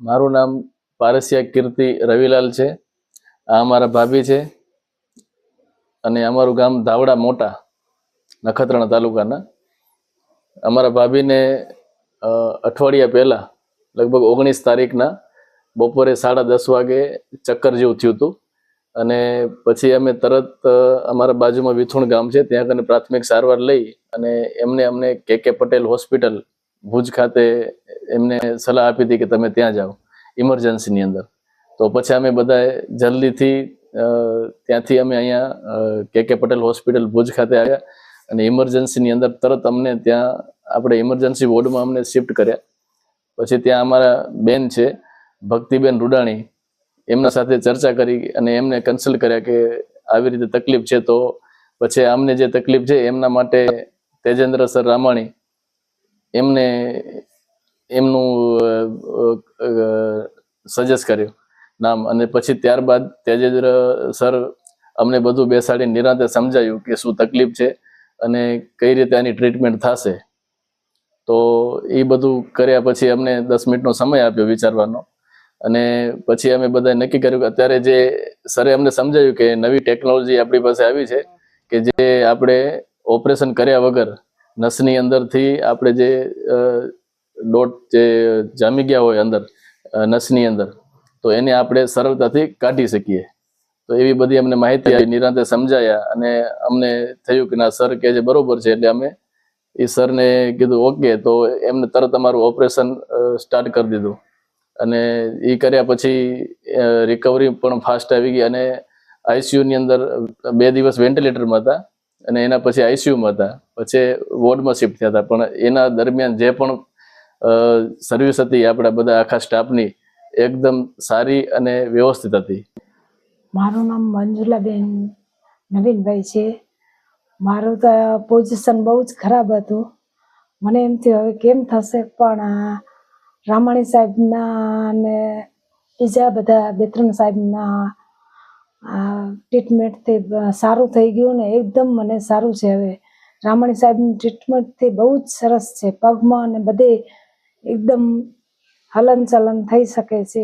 મારું નામ પારસિયા કીર્તિ રવિલાલ છે. આ અમારા ભાભી છે અને અમારું ગામ ધાવડા મોટા, નખત્રાણા તાલુકાના. અમારા ભાભીને અઠવાડિયા પહેલા લગભગ 19 તારીખના બપોરે 10:30 વાગે ચક્કર જેવું થયું હતું અને પછી અમે તરત અમારા બાજુમાં વિથુણ ગામ છે ત્યાં કને પ્રાથમિક સારવાર લઈ અને અમને કે પટેલ હોસ્પિટલ ભુજ ખાતે એમને સલાહ આપી હતી કે તમે ત્યાં જાઓ ઇમરજન્સીની અંદર. તો પછી અમે બધા જલ્દીથી ત્યાંથી અમે અહીંયા કે પટેલ હોસ્પિટલ ભુજ ખાતે આવ્યા અને ઇમરજન્સીની અંદર તરત અમને ત્યાં આપણે ઇમરજન્સી વોર્ડમાં અમને શિફ્ટ કર્યા. પછી ત્યાં અમારા બેન છે ભક્તિબેન રૂડાણી, એમના સાથે ચર્ચા કરી અને એમને કન્સલ્ટ કર્યા કે આવી રીતે તકલીફ છે. તો પછી અમને જે તકલીફ છે એમના માટે તેજેન્દ્ર સર રામાણી એમનું સજેસ્ટ કર્યું નામ. અને પછી ત્યારબાદ તેજેન્દ્ર સર અમને બધું બેસાડી નિરાંતે સમજાયું કે શું તકલીફ છે અને કઈ રીતે આની ટ્રીટમેન્ટ થશે. તો એ બધું કર્યા પછી અમને 10 મિનિટનો સમય આપ્યો વિચારવાનો અને પછી અમે બધા નક્કી કર્યું કે અત્યારે જે સરે અમને સમજાયું કે નવી ટેકનોલોજી આપણી પાસે આવી છે કે જે આપણે ઓપરેશન કર્યા વગર નસની અંદરથી આપણે જે ડોટ જે જામી ગયા હોય અંદર નસની અંદર, તો એને આપણે સરળતાથી કાઢી શકીએ. તો એવી બધી અમને માહિતી આવી, નિરાંતે સમજાયા અને અમને થયું કે ના સર કે જે બરોબર છે. એટલે અમે એ સરને કીધું ઓકે, તો એમને તરત અમારું ઓપરેશન સ્ટાર્ટ કરી દીધું અને એ કર્યા પછી રિકવરી પણ ફાસ્ટ આવી ગઈ અને આઈસીયુની અંદર 2 દિવસ વેન્ટિલેટરમાં હતા અને એના પછી આઈસીયુમાં હતા, પછી વોર્ડમાં શિફ્ટ થયા હતા. પણ એના દરમિયાન જે પણ સર્વિસ હતી આપણા બધા આખા સ્ટાફની એકદમ સારી અને વ્યવસ્થિત હતી. મારું નામ મંજુલાબેન નવીનભાઈ છે. મારું તો પોઝિશન બહુ જ ખરાબ હતું. મને એમ થયું હવે કેમ થશે, પણ રામાણી સાહેબના ને બીજા બધા 2-3 સાહેબના ટ્રીટમેન્ટથી સારું થઈ ગયું ને એકદમ મને સારું છે. હવે રામાણી સાહેબની ટ્રીટમેન્ટથી બહુ જ સરસ છે. પગમાં અને બધે એકદમ હલન ચલન થઈ શકે છે.